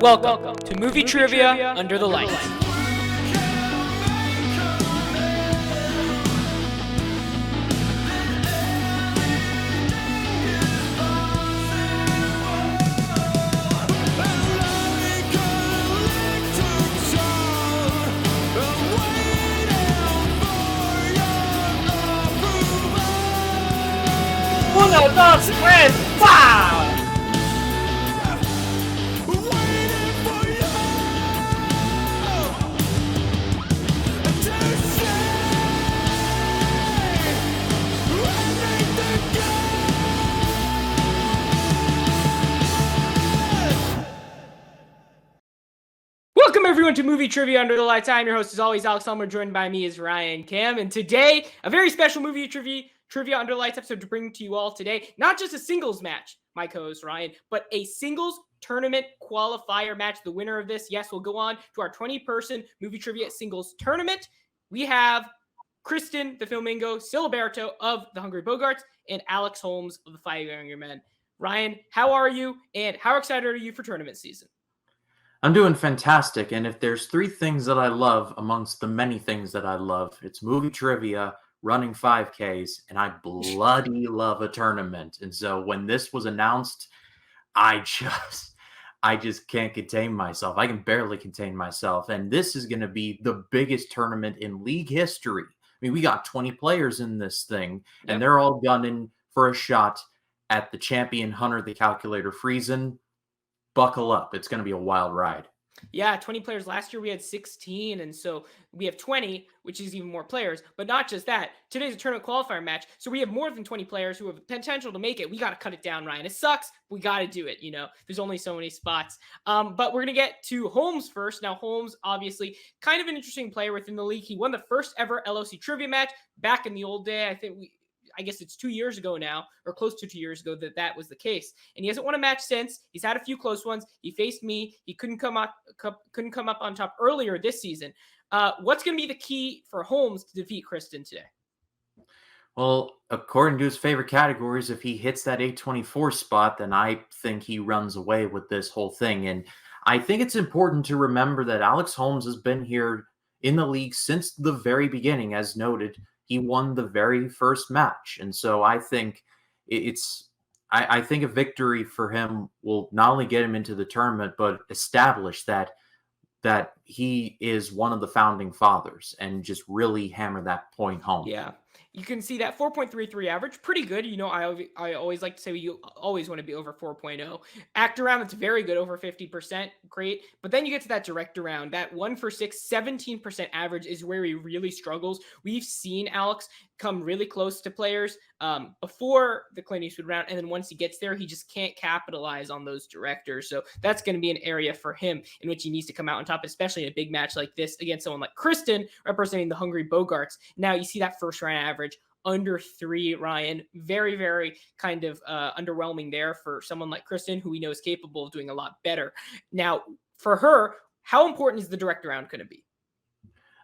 Welcome to Movie Trivia Under the Lights. Uno, dos, tres, wow! Welcome everyone to Movie Trivia Under the Lights. I'm your host as always, Alex Elmer. Joined by me is Ryan Cam, and today a very special Movie Trivia Under the Lights episode to bring to you all today. Not just a singles match, my co-host Ryan, but a singles tournament qualifier match. The winner of this, yes, will go on to our 20-person Movie Trivia singles tournament. We have Kristin, the Flamingo, Ciliberto of the Hungry Bogarts, and Alex Holmes of the Five Younger Men. Ryan, how are you, and how excited are you for tournament season? I'm doing fantastic, and if there's three things that I love amongst the many things that I love, it's movie trivia, running 5Ks, and I bloody love a tournament. And so when this was announced, I just can't contain myself. I can barely contain myself, and this is going to be the biggest tournament in league history. I mean, we got 20 players in this thing, and they're all gunning for a shot at the champion Hunter the Calculator Friesen. Buckle up. It's going to be a wild ride. Yeah, 20 players. Last year we had 16, and so we have 20, which is even more players. But not just that. Today's a tournament qualifier match, so we have more than 20 players who have potential to make it. We got to cut it down, Ryan. It sucks. We got to do it, There's only so many spots. But we're going to get to Holmes first. Now, Holmes, obviously, kind of an interesting player within the league. He won the first ever LOC trivia match back in the old day. I guess it's 2 years ago now, or close to 2 years ago that was the case. And he hasn't won a match since. He's had a few close ones. He faced me. He couldn't come up on top earlier this season. What's going to be the key for Holmes to defeat Kristin today? Well, according to his favorite categories, if he hits that 824 spot, then I think he runs away with this whole thing. And I think it's important to remember that Alex Holmes has been here in the league since the very beginning, as noted. He won the very first match. And so I think I think a victory for him will not only get him into the tournament, but establish that he is one of the founding fathers and just really hammer that point home. Yeah. You can see that 4.33 average, pretty good. I always like to say you always want to be over 4.0. Act around, that's very good, over 50%, great. But then you get to that direct around, that 1 for 6, 17% average is where he really struggles. We've seen Alex come really close to players before the Clint Eastwood round, and then once he gets there, he just can't capitalize on those directors. So that's going to be an area for him in which he needs to come out on top, especially in a big match like this against someone like Kristin, representing the Hungry Bogarts. Now you see that first round average under 3, Ryan. Very, very kind of underwhelming there for someone like Kristin, who we know is capable of doing a lot better. Now, for her, how important is the direct round going to be?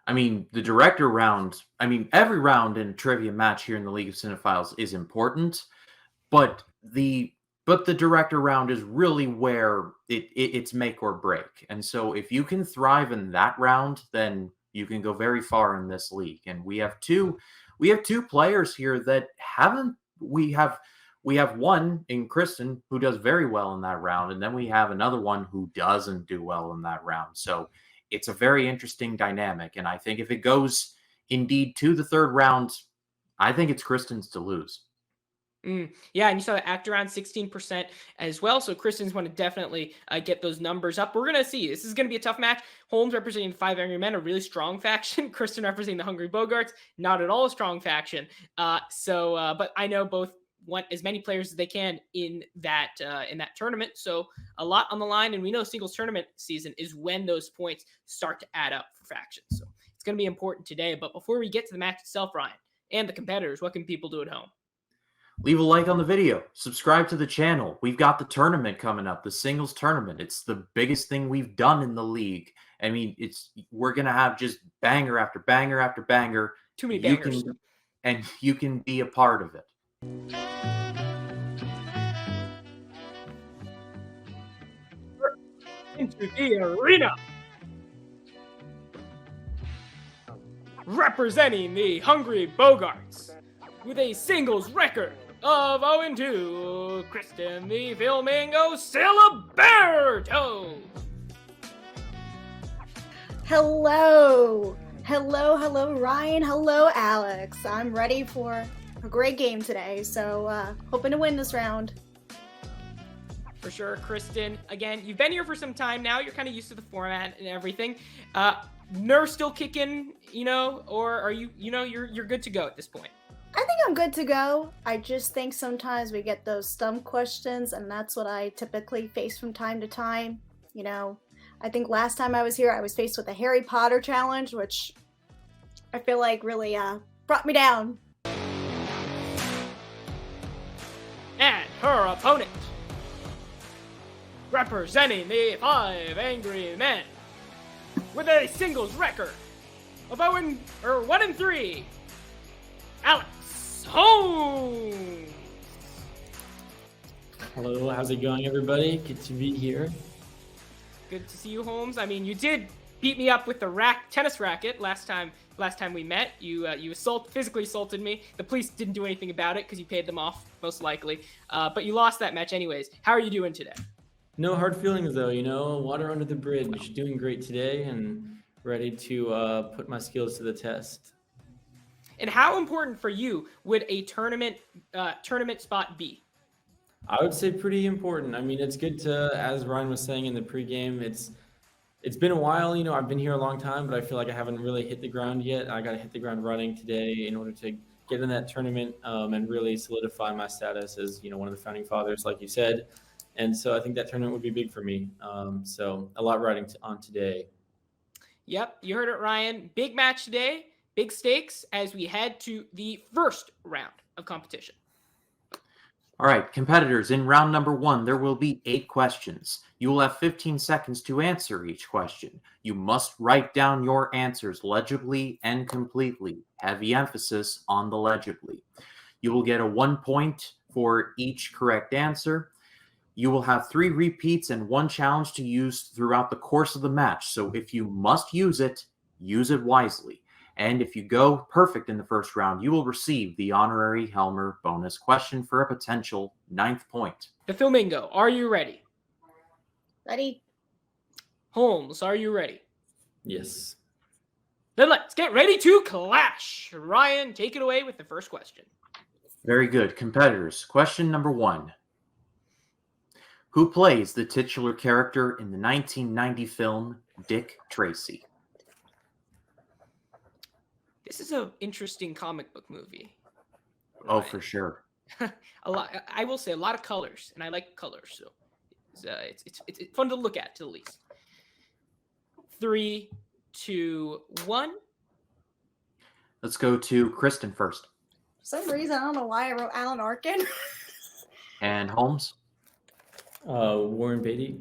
I mean, the director round, every round in a trivia match here in the League of Cinephiles is important, but the director round is really where it's make or break. And so if you can thrive in that round, then you can go very far in this league. And we have two players here that haven't. We have one in Kristin who does very well in that round, and then we have another one who doesn't do well in that round. So it's a very interesting dynamic, and I think if it goes indeed to the third round, I think it's Kristin's to lose. Yeah, and you saw that act around 16% as well. So Kristin's want to definitely get those numbers up. We're going to see. This is going to be a tough match. Holmes representing the Five Angry Men, a really strong faction. Kristin representing the Hungry Bogarts, not at all a strong faction. But I know both want as many players as they can in that tournament. So a lot on the line, and we know singles tournament season is when those points start to add up for factions. So it's going to be important today. But before we get to the match itself, Ryan, and the competitors, what can people do at home? Leave a like on the video. Subscribe to the channel. We've got the tournament coming up, the singles tournament. It's the biggest thing we've done in the league. I mean, we're going to have just banger after banger after banger. Too many bangers. and you can be a part of it. Into the arena. Representing the Hungry Bogarts with a singles record of 0-2, Kristin the Flamingo Ciliberto. Hello, Ryan. Hello, Alex. I'm ready for a great game today, so hoping to win this round. For sure, Kristin. Again, you've been here for some time now. You're kind of used to the format and everything. Nerves still kicking, or are you, you're good to go at this point? I think I'm good to go. I just think sometimes we get those stump questions, and that's what I typically face from time to time. I think last time I was here, I was faced with a Harry Potter challenge, which I feel like really brought me down. And her opponent, representing the 5 Angry Men, with a singles record of 1-3, Alex Holmes. Hello, how's it going, everybody? Good to be here. Good to see you, Holmes. I mean, you did beat me up with the tennis racket last time we met. You physically assaulted me. The police didn't do anything about it because you paid them off, most likely. But you lost that match anyways. How are you doing today? No hard feelings, though. Water under the bridge. Doing great today and ready to put my skills to the test. And how important for you would a tournament spot be? I would say pretty important. I mean, it's good to, as Ryan was saying in the pregame, it's been a while. I've been here a long time, but I feel like I haven't really hit the ground yet. I got to hit the ground running today in order to get in that tournament and really solidify my status as one of the founding fathers, like you said. And so I think that tournament would be big for me. So a lot riding on today. Yep, you heard it, Ryan. Big match today, big stakes as we head to the first round of competition. All right, competitors, in round number 1, there will be 8 questions. You will have 15 seconds to answer each question. You must write down your answers legibly and completely. Heavy emphasis on the legibly. You will get a 1 point for each correct answer. You will have 3 repeats and 1 challenge to use throughout the course of the match. So if you must use it wisely. And if you go perfect in the first round, you will receive the honorary Helmer bonus question for a potential 9th point. The Flamingo, are you ready? Ready? Holmes, are you ready? Yes. Then let's get ready to clash. Ryan, take it away with the first question. Very good. Competitors, question number 1. Who plays the titular character in the 1990 film Dick Tracy? This is an interesting comic book movie. Oh, for sure. A lot. I will say a lot of colors, and I like colors, so it's fun to look at, to the least. 3, 2, 1. Let's go to Kristin first. For some reason, I don't know why I wrote Alan Arkin. And Holmes. Warren Beatty.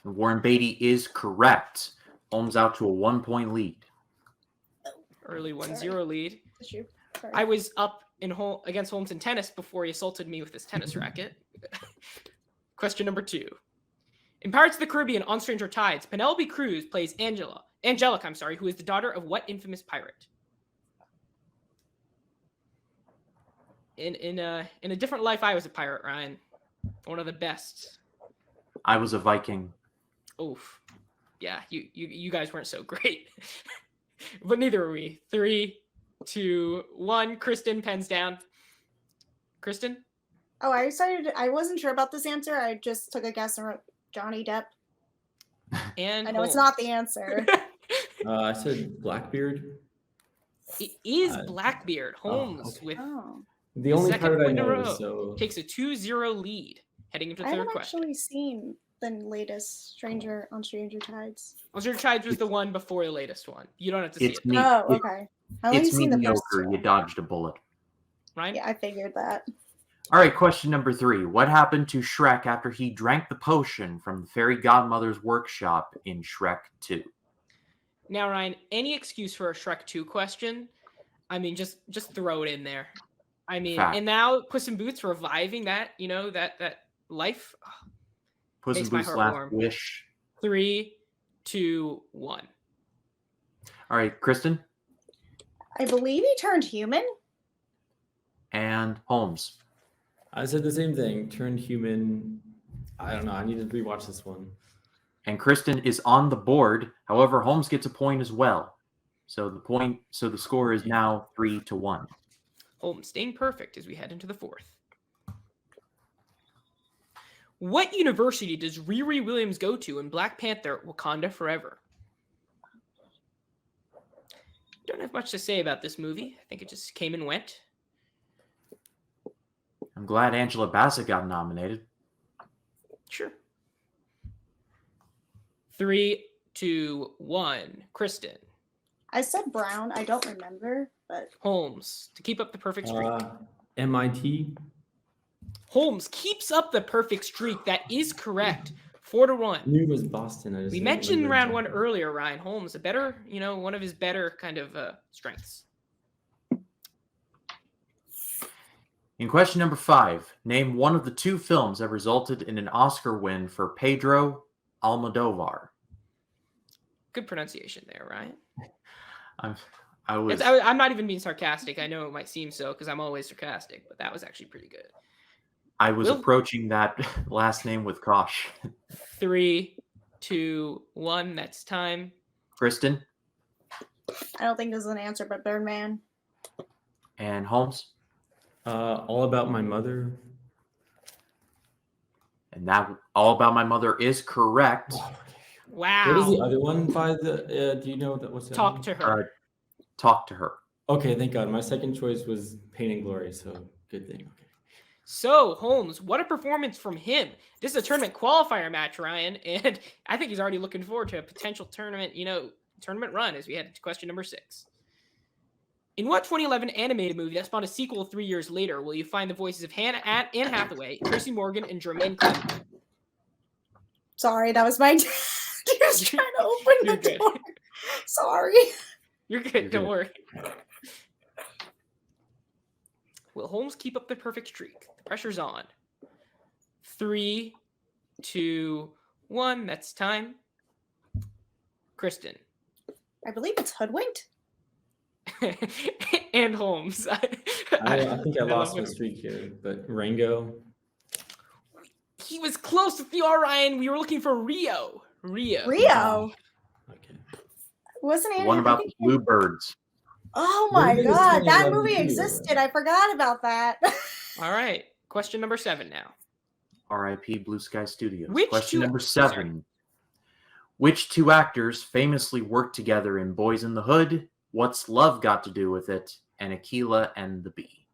Warren Beatty is correct. Holmes out to a 1-point lead. Early 1-0 lead. Sorry. I was up against Holmes in tennis before he assaulted me with his tennis racket. Question number 2. In Pirates of the Caribbean on Stranger Tides, Penelope Cruz plays Angelica, who is the daughter of what infamous pirate? In a different life, I was a pirate, Ryan. One of the best. I was a Viking. Oof. Yeah, you guys weren't so great. But neither were we. 3, 2, 1. Kristin, pens down. Kristin? Oh, I wasn't sure about this answer. I just took a guess and wrote Johnny Depp. And I know Holmes. it's not the answer. I said Blackbeard. It is Blackbeard. Holmes with The only second pirate I point in a know, row. so Takes a 2-0 lead heading into the I third haven't question. actually seen the latest Stranger Tides. Stranger Tides was the one before the latest one. You don't have to see It's it. me. Oh, okay. I only It's seen the first mediocre. You two. dodged a bullet. Ryan? Yeah, I figured that. All right, question number 3. What happened to Shrek after he drank the potion from the fairy godmother's workshop in Shrek 2? Now, Ryan, any excuse for a Shrek 2 question, I mean, just throw it in there. I mean, Fact. and now Puss in Boots reviving that, that life. Puss in Makes my Boots' heart last warm. wish. 3, 2, 1. All right, Kristin I believe he turned human. and Holmes. I said the same thing. Turned human. I don't know. I need to rewatch this one. And Kristin is on the board. However, Holmes gets a point as well. So the score is now 3-1. Holmes staying perfect as we head into the fourth. What university does Riri Williams go to in Black Panther: Wakanda Forever? Don't have much to say about this movie. I think it just came and went. I'm glad Angela Bassett got nominated. Sure. 3, 2, 1. Kristin. I said Brown. I don't remember, but Holmes to keep up the perfect streak. MIT. Holmes keeps up the perfect streak. That is correct. 4-1. I knew it was Boston. I just We didn't mentioned remember round one exactly. earlier, Ryan. Holmes, a better, one of his better kind of strengths. In question number 5, name one of the 2 films that resulted in an Oscar win for Pedro Almodovar. Good pronunciation there, Ryan. I'm not even being sarcastic. I know it might seem so because I'm always sarcastic, but that was actually pretty good. I was Will? approaching that last name with caution. 3, 2, 1. That's time. Kristin I don't think this is an answer, but Birdman. and Holmes. All About My Mother. And that All About My Mother is correct. Wow. What is the other one by the? Do you know that? What's that? Talk one? to her. Talk to Her. Okay, thank God. My second choice was Pain and Glory, so good thing. Okay. So, Holmes, what a performance from him. This is a tournament qualifier match, Ryan, and I think he's already looking forward to a potential tournament, tournament run as we head to question number 6. In what 2011 animated movie that spawned a sequel 3 years later will you find the voices of Anne Hathaway, Tracy Morgan, and Jermaine Clement? Sorry, that was my dad. He was trying to open You're the good. door. Sorry. You're good, You're don't good. worry. Will Holmes keep up the perfect streak? The pressure's on. 3, 2, 1. That's time. Kristin. I believe it's Hoodwinked. And Holmes. I think I lost my love it. streak here, but Rango. He was close with the Ryan. We were looking for Rio. Rio. Okay. Wasn't it? One about the Bluebirds. Oh What my do you think is God, that 2011 movie too? existed. I forgot about that. All right. Question number 7 now. R.I.P. Blue Sky Studios. Which Question two- number 7. sorry. Which 2 actors famously worked together in Boys in the Hood, What's Love Got to Do with It, and Aquila and the Bee?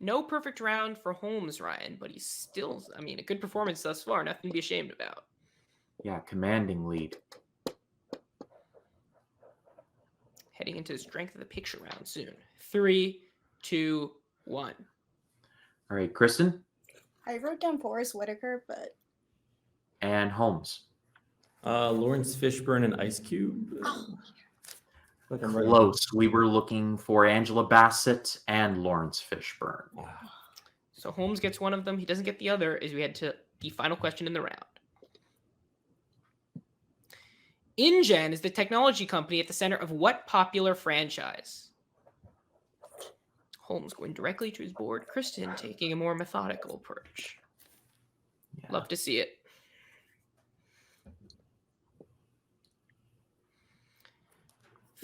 No perfect round for Holmes, Ryan, but he's still, a good performance thus far. Nothing to be ashamed about. Yeah, commanding lead. Heading into the strength of the picture round soon. 3, 2, 1. All right, Kristin I wrote down Forrest Whitaker, but and Holmes. Lawrence Fishburne and Ice Cube. Like I'm right. Close. We were looking for Angela Bassett and Lawrence Fishburne. So Holmes gets one of them. He doesn't get the other as we head to the final question in the round. InGen is the technology company at the center of what popular franchise? Holmes going directly to his board. Kristin taking a more methodical approach. Yeah. Love to see it.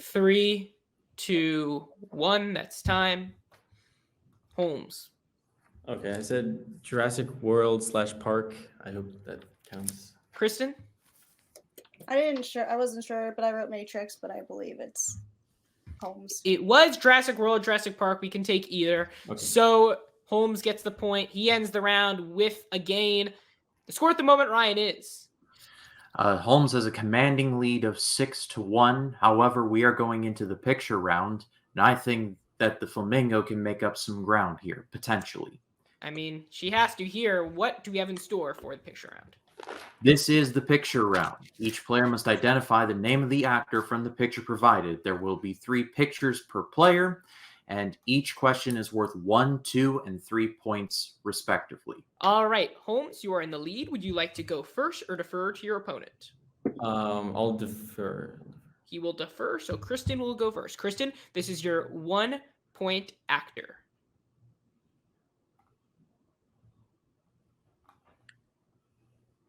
Three, 2, 1. That's time. Holmes. Okay, I said Jurassic World / Park. I hope that counts. Kristin? I wasn't sure, but I wrote Matrix, but I believe it's Holmes. It was Jurassic World, Jurassic Park. We can take either. Okay. So Holmes gets the point. He ends the round with a gain. The score at the moment, Ryan, is Holmes has a commanding lead of 6-1. However, we are going into the picture round, and I think that the Flamingo can make up some ground here, potentially. she has to hear. What do we have in store for the picture round? This is the picture round. Each player must identify the name of the actor from the picture provided. There will be 3 pictures per player, and each question is worth 1, 2, and 3 points, respectively. All right, Holmes, you are in the lead. Would you like to go first or defer to your opponent? I'll defer. He will defer, so Kristin will go first. Kristin, this is your 1-point actor.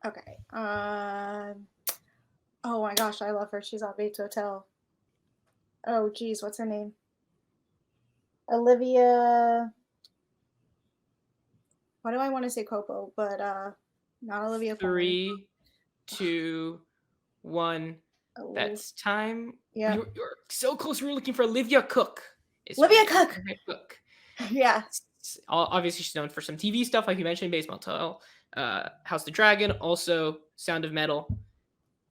Okay. Oh my gosh, I love her. She's on Bates Hotel. Oh geez, what's her name? Olivia. Why do I want to say Copo? But not Olivia. 3, 2, 1. That's time. Yeah. You're so close. We were looking for Olivia Cook. Olivia Cook. Cook. Yeah. Obviously, she's known for some TV stuff, like you mentioned, Bates Motel, House of the Dragon, also Sound of Metal,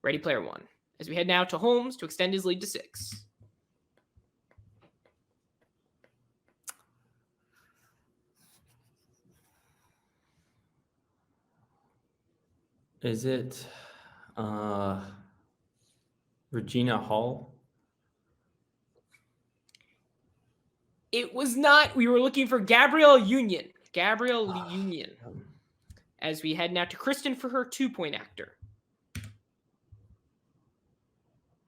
Ready Player One. As we head now to Holmes to extend his lead to 6. Is it Regina Hall? It was not. We were looking for Gabrielle Union. Gabrielle Union. As we head now to Kristin for her 2-point actor.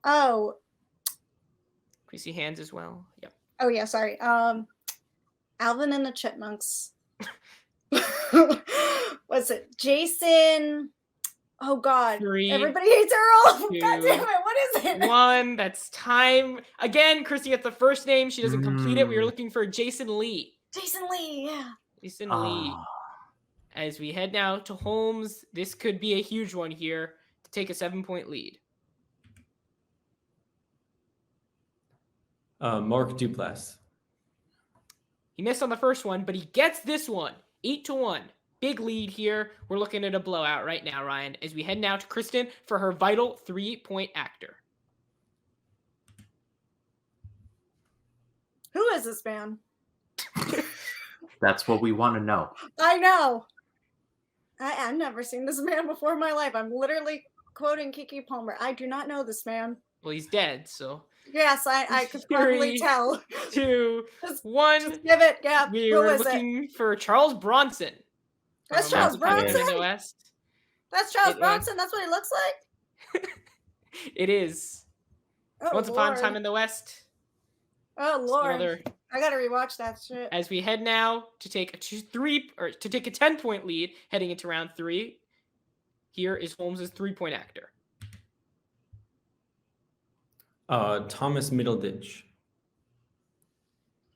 Oh. Can we see hands as well? Yep. Oh yeah, sorry. Alvin and the Chipmunks. What's it? Jason. Oh God. 3, Everybody hates Earl. 2, God damn it. What is it? 1. That's time. Again, Kristin gets the first name. She doesn't complete it. We were looking for Jason Lee. Jason Lee, yeah. Jason Lee. As we head now to Holmes, this could be a huge one here to take a 7-point lead. Mark Duplass. He missed on the first one, but he gets this one. 8-1. Big lead here. We're looking at a blowout right now, Ryan, as we head now to Kristin for her vital 3-point actor. Who is this man? That's what we want to know. I know. I've never seen this man before in my life. I'm literally quoting Kiki Palmer. I do not know this man. Well, he's dead, so. Yes, I could probably 3, tell. 2, 1. Just give it, Gab. We Who were is it? looking for Charles Bronson. That's Charles Bronson? In the West. That's Charles Bronson? That's what he looks like? It is. Oh, Once Upon a Lord. Time in the West. Oh, Lord. Another. I gotta rewatch that shit. As we head now to take a 10-point lead heading into round 3. Here is Holmes' 3-point actor. Thomas Middleditch.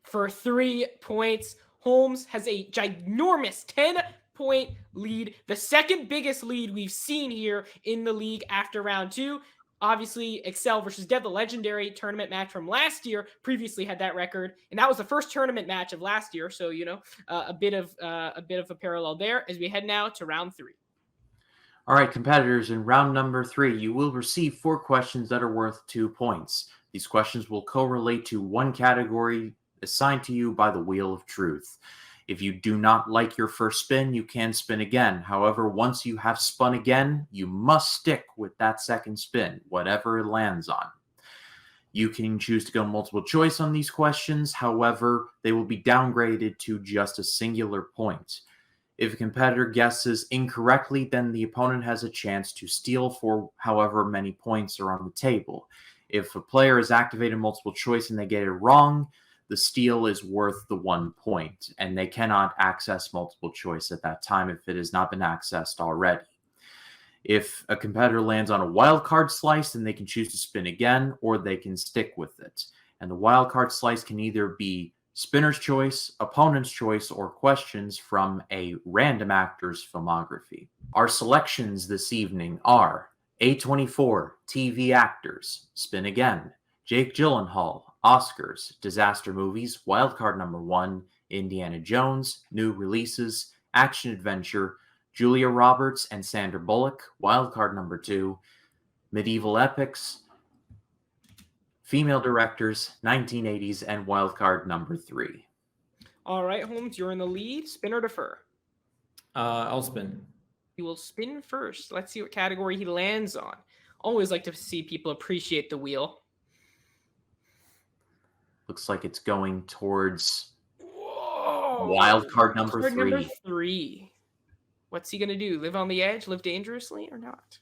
For 3 points, Holmes has a ginormous 10-point lead, the second biggest lead we've seen here in the league after round 2. Obviously, Excel versus Dev, the legendary tournament match from last year, previously had that record, and that was the first tournament match of last year. So a bit of a parallel there. As we head now to round 3. All right, competitors, in round number 3, you will receive 4 questions that are worth 2 points. These questions will correlate to one category assigned to you by the Wheel of Truth. If you do not like your first spin, you can spin again. However, once you have spun again, you must stick with that second spin, whatever it lands on. You can choose to go multiple choice on these questions. However, they will be downgraded to just a singular point. If a competitor guesses incorrectly, then the opponent has a chance to steal for however many points are on the table. If a player has activated multiple choice and they get it wrong, the steal is worth the 1 point, and they cannot access multiple choice at that time if it has not been accessed already. If a competitor lands on a wild card slice, then they can choose to spin again, or they can stick with it. And the wild card slice can either be spinner's choice, opponent's choice, or questions from a random actor's filmography. Our selections this evening are A24, TV actors, Spin Again, Jake Gyllenhaal, Oscars, Disaster Movies, Wildcard number 1, Indiana Jones, New Releases, Action Adventure, Julia Roberts and Sandra Bullock, Wildcard number 2, Medieval Epics, Female Directors, 1980s, and Wildcard number 3. All right, Holmes, you're in the lead. Spin or defer? I'll spin. He will spin first. Let's see what category he lands on. Always like to see people appreciate the wheel. Looks like it's going towards Whoa! wild card number Card 3. number 3. What's he gonna do? Live on the edge? Live dangerously or not?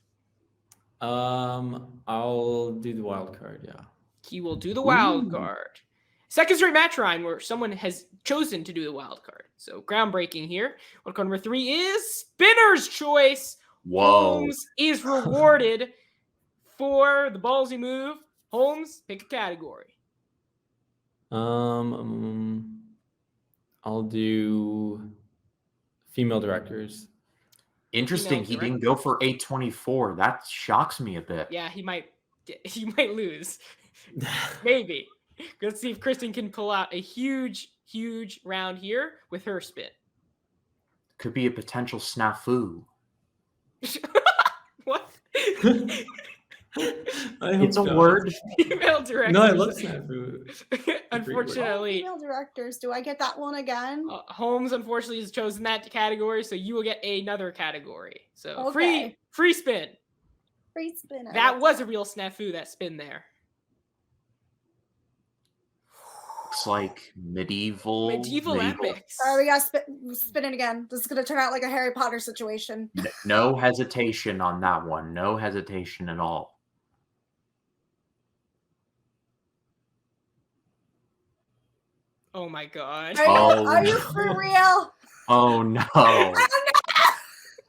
I'll do the wild card. Yeah. He will do the wild Ooh. card. Second straight match, Ryan, where someone has chosen to do the wild card. So groundbreaking here. Wild card number 3 is Spinner's Choice. Whoa. Holmes is rewarded for the ballsy move. Holmes, pick a category. I'll do female directors. Interesting. He didn't go for 824. That shocks me a bit. Yeah, he might lose. Maybe. Let's see if Kristin can pull out a huge round here with her spin. Could be a potential snafu. What? It's a word. Female directors. No, I love snafu. Unfortunately, Female directors. Do I get that one again? Holmes unfortunately has chosen that category, so you will get another category. So Okay. free spin. Free spin. That was a real snafu, that spin there. Looks like medieval epics. All right, we got spin it again. This is gonna turn out like a Harry Potter situation. No hesitation on that one. No hesitation at all. Oh my god. Are you for real? Oh no.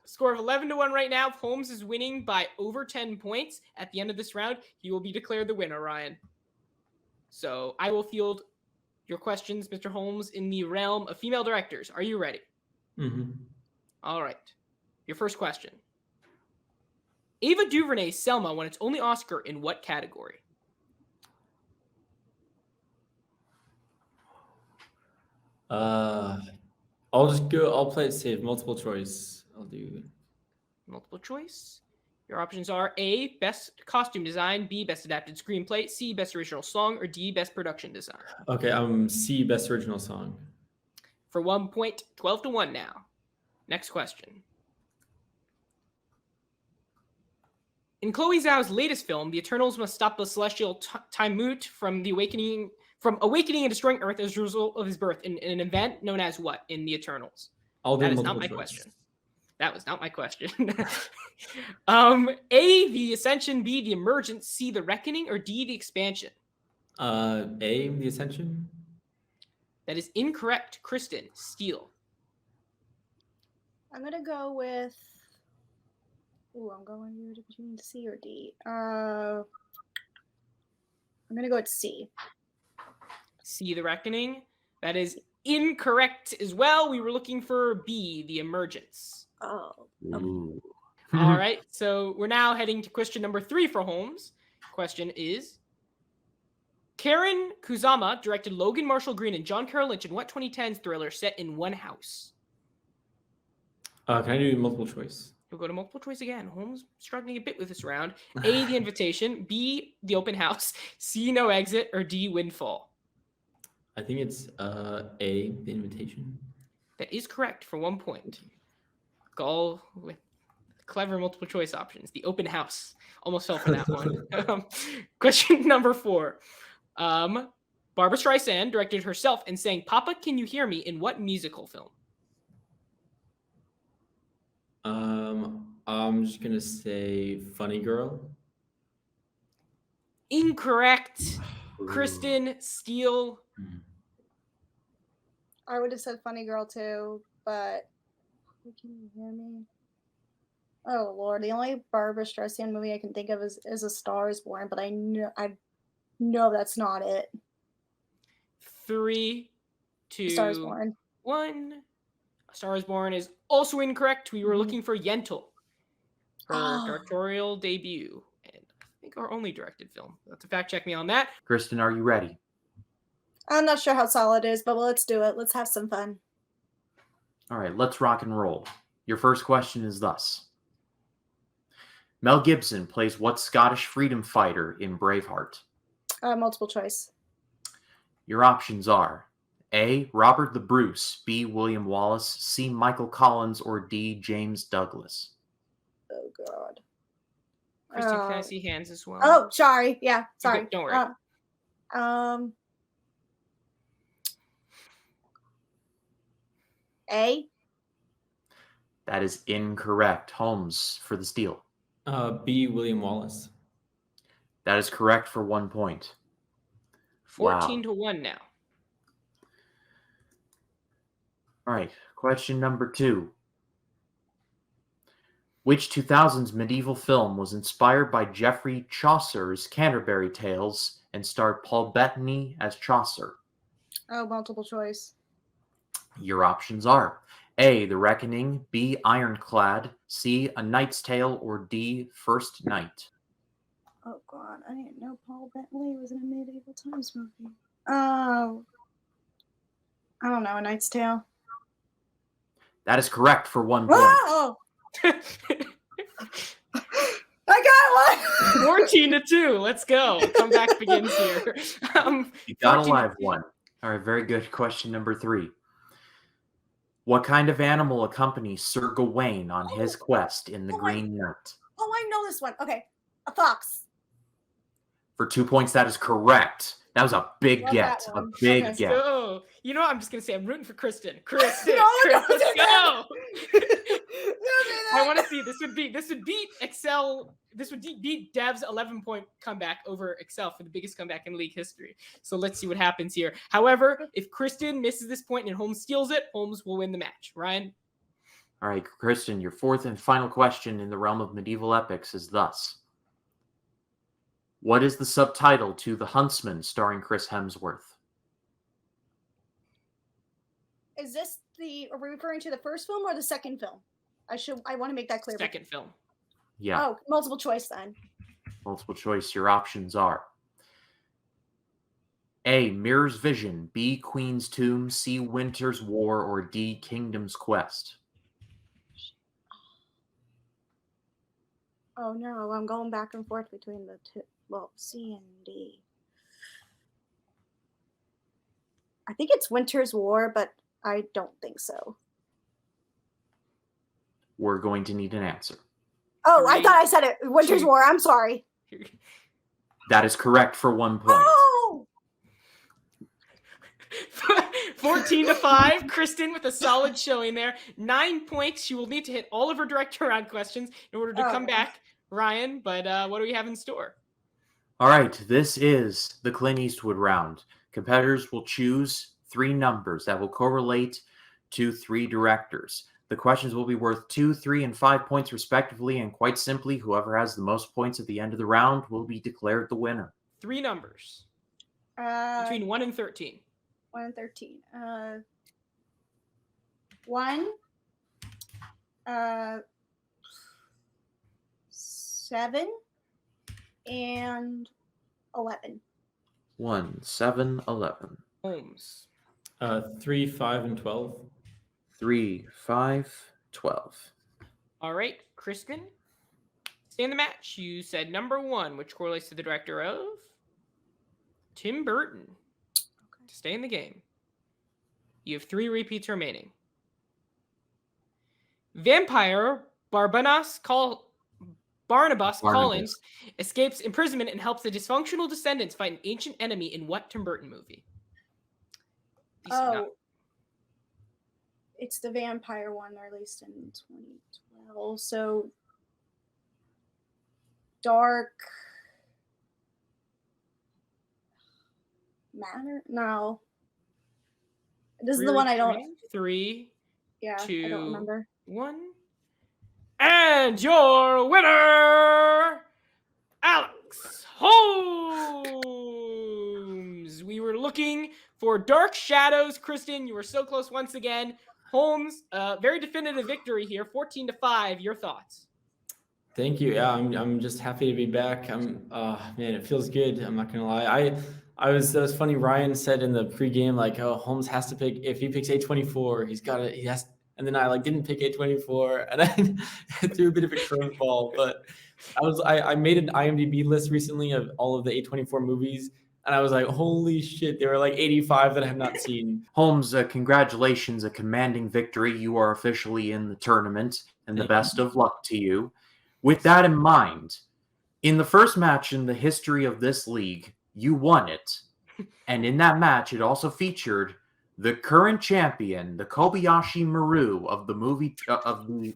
Score of 11-1 right now. Holmes is winning by over 10 points. At the end of this round, he will be declared the winner, Ryan. So I will field your questions, Mr. Holmes, in the realm of female directors. Are you ready? Mm-hmm. All right. Your first question. Ava DuVernay's Selma won its only Oscar in what category? I'll play it safe. Multiple choice. I'll do multiple choice. Your options are A, Best Costume Design, B, Best Adapted Screenplay, C, Best Original Song, or D, Best Production Design. Okay, C, Best Original Song. For 1 point, 12-1 now. Next question. In Chloe Zhao's latest film, the Eternals must stop the celestial Tiamut from awakening and destroying Earth as a result of his birth in an event known as what in the Eternals? That is not my question. That was not my question. A, the Ascension, B, the Emergence, C, the Reckoning, or D, the Expansion? A, the Ascension. That is incorrect. Kristin, Steele. I'm gonna go with. I'm going between C or D. I'm gonna go with C. C, the Reckoning. That is incorrect as well. We were looking for B, the Emergence. Oh. Ooh. All right. So we're now heading to question number 3 for Holmes. Question is, Karen Kusama directed Logan Marshall Green and John Carroll Lynch in what 2010s thriller set in one house? Can I do multiple choice? We'll go to multiple choice again. Holmes struggling a bit with this round. A, The Invitation. B, The Open House. C, No Exit. Or D, Windfall. I think it's A, The Invitation. That is correct for 1 point. All with clever multiple choice options. The Open House. Almost fell for that one. Question number 4. Barbara Streisand directed herself and sang Papa, Can You Hear Me in what musical film? I'm just going to say Funny Girl. Incorrect. Kristin, Steele. I would have said Funny Girl too, but can you hear me? Oh Lord, the only Barbara Streisand movie I can think of is A Star Is Born, but I know that's not it. 3, 2, Star Is Born. 1. A Star Is Born is also incorrect. We were looking for Yentl, her directorial debut, and I think our only directed film. You have to fact check me on that. Kristin, are you ready? I'm not sure how solid it is, but let's do it. Let's have some fun. All right, let's rock and roll. Your first question is thus. Mel Gibson plays what Scottish freedom fighter in Braveheart? Multiple choice. Your options are A, Robert the Bruce, B, William Wallace, C, Michael Collins, or D, James Douglas. Kristin, can I see hands as well? Oh, sorry. Yeah, You're sorry. good, don't worry. A. That is incorrect. Holmes for the steal. B. William Wallace. That is correct for 1 point. 14 to 1 now. All right, question number 2. Which 2000s medieval film was inspired by Geoffrey Chaucer's Canterbury Tales and starred Paul Bettany as Chaucer? Oh, multiple choice. Your options are A. The Reckoning, B. Ironclad, C. A Knight's Tale, or D. First Knight. Oh God, I didn't know Paul Bentley was in a medieval times movie. Oh, I don't know. A Knight's Tale. That is correct for 1 point. Oh, I got one. 14 to 2. Let's go. Comeback begins here. You got a 14 live one. All right, very good. Question number 3. What kind of animal accompanies Sir Gawain on his quest in The Green Knight? Oh, I know this one. Okay, a fox. For 2 points, that is correct. That was a big Love get. that A one. big Okay. get. Go. You know what? I'm just going to say I'm rooting for Kristin. Kristin. No, Let's go. I I want to see this would beat Excel. This would beat Dev's 11-point comeback over Excel for the biggest comeback in league history. So let's see what happens here. However, if Kristin misses this point and Holmes steals it, Holmes will win the match. Ryan? All right, Kristin, your 4th and final question in the realm of medieval epics is thus. What is the subtitle to The Huntsman starring Chris Hemsworth? Is this are we referring to the first film or the second film? I want to make that clear. Second film. Yeah, Oh, multiple choice then. multiple choice. Your options are A. Mirror's Vision, B. Queen's Tomb, C. Winter's War, or D. Kingdom's Quest. Oh no, I'm going back and forth between the two. Well, C and D. I think it's Winter's War, but I don't think so. We're going to need an answer. Oh, I 3, thought I said it. Winter's 2. War. I'm sorry. That is correct for 1 point. Oh! 14 to 5. Kristin with a solid showing there. 9 points. She will need to hit all of her direct round questions in order to come back, Ryan. But what do we have in store? All right, this is the Clint Eastwood round. Competitors will choose 3 numbers that will correlate to 3 directors. The questions will be worth 2, 3, and 5 points respectively, and quite simply, whoever has the most points at the end of the round will be declared the winner. 3 numbers. Between 1 and 13. 1 and 13. 1, 7, and 11. 1, 7, 11. Holmes. 3, 5, and 12. 3, 5, 12. All right, Kristin. Stay in the match. You said number 1, which correlates to the director of Tim Burton. To stay in the game. You have 3 repeats remaining. Vampire Barnabas Collins escapes imprisonment and helps the dysfunctional descendants fight an ancient enemy in what Tim Burton movie? It's the vampire one released in 2012. So Dark Matter? No. This is the one I don't. 3, Yeah, 2, I don't remember. 1. And your winner, Alex Holmes. We were looking for Dark Shadows. Kristin, you were so close once again. Holmes, very definitive victory here, 14 to 5. Your thoughts? Thank you. Yeah, I'm just happy to be back. Man, it feels good. I'm not gonna lie. That was funny. Ryan said in the pregame, like, oh, Holmes has to pick, if he picks A24, he has. And then I didn't pick A24, and I threw a bit of a curveball. But I made an IMDb list recently of all of the A24 movies, and I was like, holy shit, there were 85 that I have not seen. Holmes, congratulations, a commanding victory. You are officially in the tournament, and the best of luck to you. With that in mind, In the first match in the history of this league, you won it. And in that match, it also featured the current champion, the Kobayashi Maru of the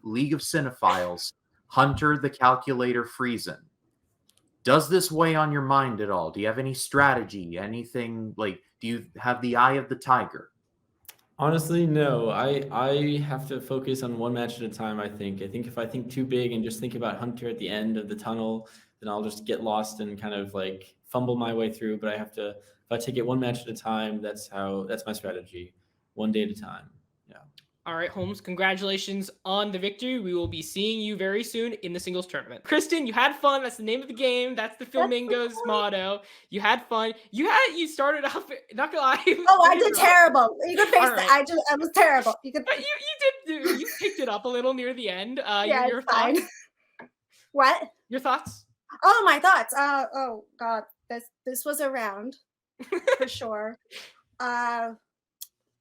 League of Cinephiles, Hunter the Calculator Friesen. Does this weigh on your mind at all? Do you have any strategy? Anything like, do you have the eye of the tiger? Honestly, no. I have to focus on one match at a time, I think. I think if I think too big and just think about Hunter at the end of the tunnel, then I'll just get lost and kind of like fumble my way through. But if I take it one match at a time, that's my strategy. One day at a time. Yeah. All right, Holmes, congratulations on the victory. We will be seeing you very soon in the singles tournament. Kristin, you had fun. That's the name of the game. That's the Flamingo's motto. You had fun. You started off, not gonna lie. Oh, I did terrible. You could face All that. right. I was terrible. You could. You picked it up a little near the end. Yeah, your it's fine. thoughts? What? Your thoughts? Oh, my thoughts. Oh God, this was a round for sure.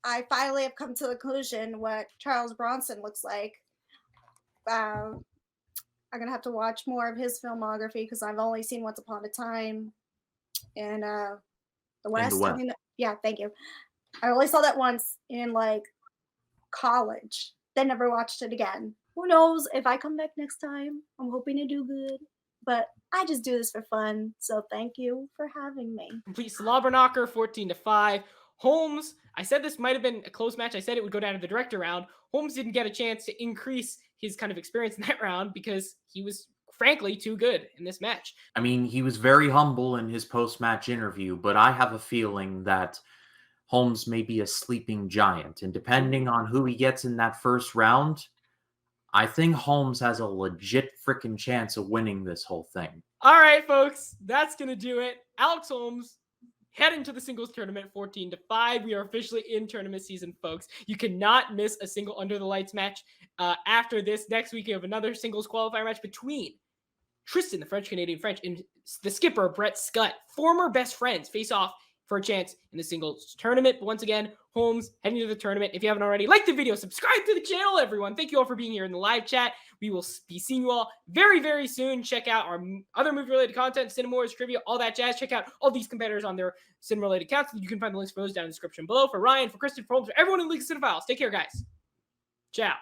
I finally have come to the conclusion what Charles Bronson looks like. I'm gonna have to watch more of his filmography because I've only seen Once Upon a Time in the West. West. I mean, yeah, thank you. I only saw that once in like college. Then never watched it again. Who knows if I come back next time? I'm hoping to do good. But I just do this for fun. So thank you for having me. Complete slobber knocker, 14-5. Holmes, I said this might have been a close match. I said it would go down to the director round. Holmes didn't get a chance to increase his kind of experience in that round because he was frankly too good in this match. I mean, he was very humble in his post-match interview, but I have a feeling that Holmes may be a sleeping giant. And depending on who he gets in that first round, I think Holmes has a legit freaking chance of winning this whole thing. All right, folks, that's going to do it. Alex Holmes heading to the singles tournament, 14-5. We are officially in tournament season, folks. You cannot miss a single Under the Lights match. After this, next week, we have another singles qualifier match between Tristan, the French-Canadian French, and the skipper, Brett Scott. Former best friends face off for a chance in the singles tournament. But once again, Holmes heading to the tournament. If you haven't already, like the video, subscribe to the channel, everyone. Thank you all for being here in the live chat. We will be seeing you all very, very soon. Check out our other movie-related content, Cinemores, trivia, all that jazz. Check out all these competitors on their cinema-related accounts. You can find the links for those down in the description below. For Ryan, for Kristin, for Holmes, for everyone in the League of Cinephiles. Take care, guys. Ciao.